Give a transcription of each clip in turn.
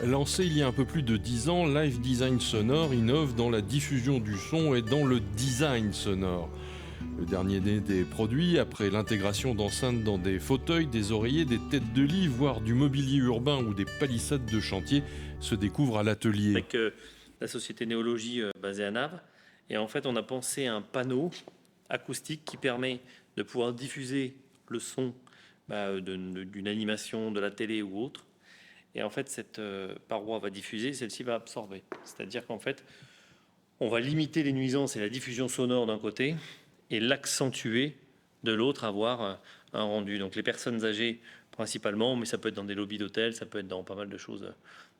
Lancé il y a un peu plus de 10 ans, Live Design Sonore innove dans la diffusion du son et dans le design sonore. Le dernier des produits, après l'intégration d'enceintes dans des fauteuils, des oreillers, des têtes de lit, voire du mobilier urbain ou des palissades de chantier, se découvre à l'atelier. Avec la société Néologie basée à Naves. Et en fait, on a pensé à un panneau acoustique qui permet de pouvoir diffuser le son d'une animation, de la télé ou autre. Et en fait, cette paroi va diffuser, celle-ci va absorber. C'est-à-dire qu'en fait, on va limiter les nuisances et la diffusion sonore d'un côté et l'accentuer de l'autre, avoir un rendu. Donc les personnes âgées principalement, mais ça peut être dans des lobbies d'hôtels, ça peut être dans pas mal de choses,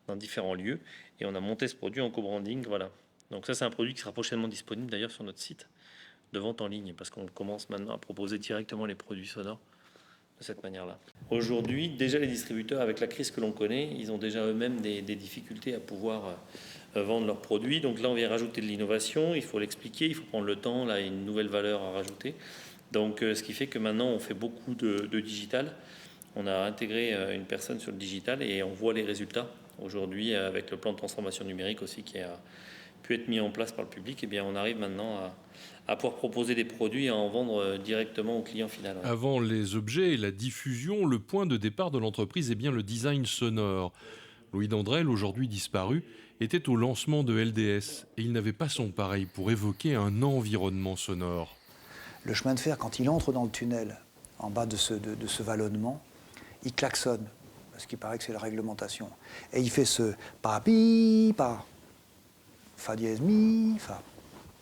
dans différents lieux. Et on a monté ce produit en co-branding, voilà. Donc ça, c'est un produit qui sera prochainement disponible d'ailleurs sur notre site de vente en ligne, parce qu'on commence maintenant à proposer directement les produits sonores de cette manière-là. Aujourd'hui, déjà les distributeurs, avec la crise que l'on connaît, ils ont déjà eux-mêmes des difficultés à pouvoir vendre leurs produits. Donc là, on vient rajouter de l'innovation, il faut l'expliquer, il faut prendre le temps, là, il y a une nouvelle valeur à rajouter. Donc ce qui fait que maintenant, on fait beaucoup de digital. On a intégré une personne sur le digital et on voit les résultats. Aujourd'hui, avec le plan de transformation numérique aussi qui a pu être mis en place par le public, eh bien, on arrive maintenant à pouvoir proposer des produits et à en vendre directement au client final. Avant les objets et la diffusion, le point de départ de l'entreprise est bien le design sonore. Louis Dandrel, aujourd'hui disparu, était au lancement de LDS et il n'avait pas son pareil pour évoquer un environnement sonore. Le chemin de fer, quand il entre dans le tunnel, en bas de ce vallonnement, il klaxonne, parce qu'il paraît que c'est la réglementation. Et il fait ce pa-pi, pa, fa dièse mi, fa.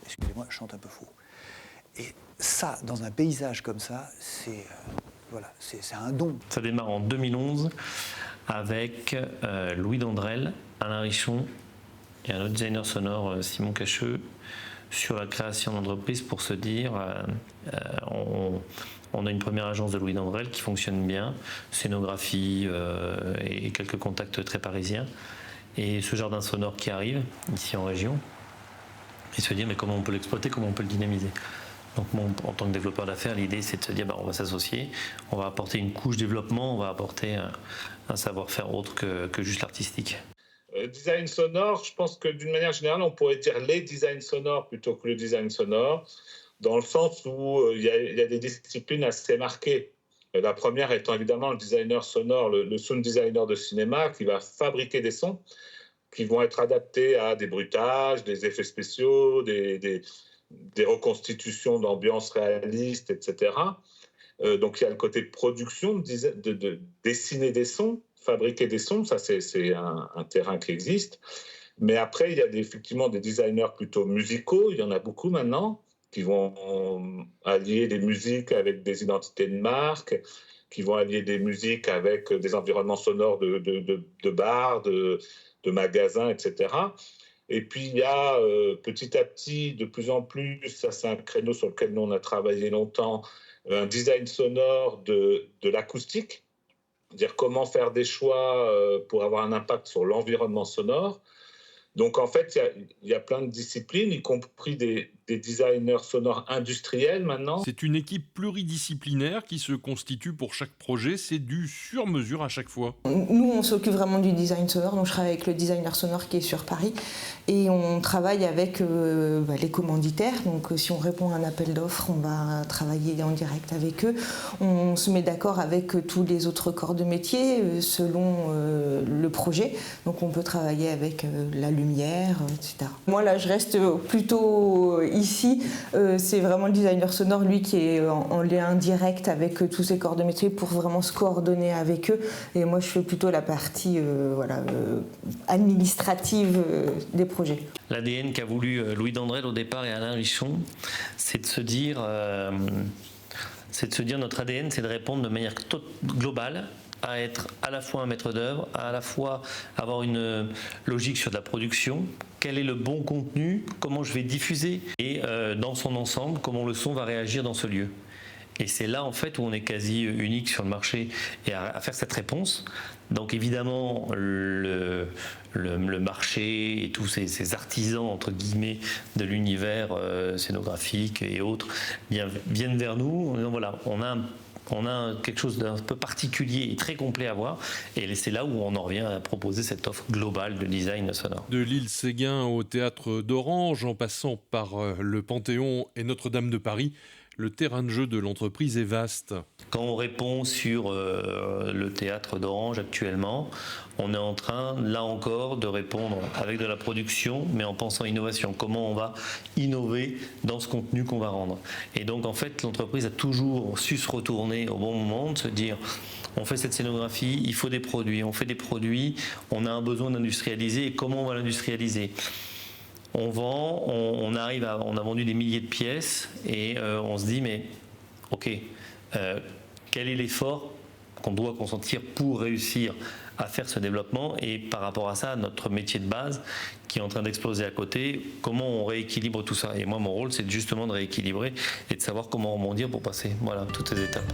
Excusez-moi, je chante un peu fou. Et ça, dans un paysage comme ça, c'est un don. Ça démarre en 2011 avec Louis Dandrel, Alain Richon et un autre designer sonore, Simon Cacheux, sur la création d'entreprise pour se dire on a une première agence de Louis Dandrel qui fonctionne bien, scénographie et quelques contacts très parisiens, et ce jardin sonore qui arrive ici en région, et se dire mais comment on peut l'exploiter, comment on peut le dynamiser. Donc moi, en tant que développeur d'affaires, l'idée c'est de se dire on va s'associer, on va apporter une couche développement, on va apporter un savoir-faire autre que juste l'artistique. Design sonore, je pense que d'une manière générale, on pourrait dire les designs sonores plutôt que le design sonore, dans le sens où il y a des disciplines assez marquées. La première étant évidemment le designer sonore, le sound designer de cinéma qui va fabriquer des sons qui vont être adaptés à des bruitages, des effets spéciaux, des reconstitutions d'ambiance réalistes, etc. Donc il y a le côté production, de dessiner des sons, fabriquer des sons, ça c'est un terrain qui existe. Mais après, il y a effectivement des designers plutôt musicaux, il y en a beaucoup maintenant, qui vont allier des musiques avec des identités de marque, qui vont allier des musiques avec des environnements sonores de bars, de magasins, etc. Et puis il y a petit à petit, de plus en plus, ça c'est un créneau sur lequel nous on a travaillé longtemps, un design sonore de l'acoustique, c'est-à-dire comment faire des choix pour avoir un impact sur l'environnement sonore. Donc en fait, il y a plein de disciplines, y compris des designers sonores industriels maintenant. C'est une équipe pluridisciplinaire qui se constitue pour chaque projet, c'est du sur-mesure à chaque fois. Nous, on s'occupe vraiment du design sonore, donc je travaille avec le designer sonore qui est sur Paris et on travaille avec les commanditaires, donc si on répond à un appel d'offres, on va travailler en direct avec eux. On se met d'accord avec tous les autres corps de métier selon le projet, donc on peut travailler avec la lumière, etc. Moi là, je reste plutôt ici, c'est vraiment le designer sonore, lui, qui est en lien direct avec tous ces corps de métier pour vraiment se coordonner avec eux. Et moi, je fais plutôt la partie administrative des projets. L'ADN qu'a voulu Louis Dandrel au départ et Alain Richon, c'est de se dire notre ADN, c'est de répondre de manière globale à être à la fois un maître d'œuvre, à la fois avoir une logique sur de la production, quel est le bon contenu, comment je vais diffuser et dans son ensemble, comment le son va réagir dans ce lieu. Et c'est là en fait où on est quasi unique sur le marché et à faire cette réponse. Donc évidemment le marché et tous ces artisans entre guillemets de l'univers scénographique et autres viennent vers nous. Donc, voilà, on a on a quelque chose d'un peu particulier et très complet à voir. Et c'est là où on en revient à proposer cette offre globale de design sonore. De l'île Séguin au théâtre d'Orange, en passant par le Panthéon et Notre-Dame de Paris, le terrain de jeu de l'entreprise est vaste. Quand on répond sur le théâtre d'Orange actuellement, on est en train, là encore, de répondre avec de la production, mais en pensant innovation. Comment on va innover dans ce contenu qu'on va rendre. Et donc, en fait, l'entreprise a toujours su se retourner au bon moment, de se dire, on fait cette scénographie, il faut des produits, on fait des produits, on a un besoin d'industrialiser, et comment on va l'industrialiser ? On vend, on a vendu des milliers de pièces, et on se dit, mais ok, quel est l'effort qu'on doit consentir pour réussir à faire ce développement, et par rapport à ça, notre métier de base qui est en train d'exploser à côté, comment on rééquilibre tout ça. Et moi, mon rôle, c'est justement de rééquilibrer et de savoir comment rebondir pour passer toutes ces étapes.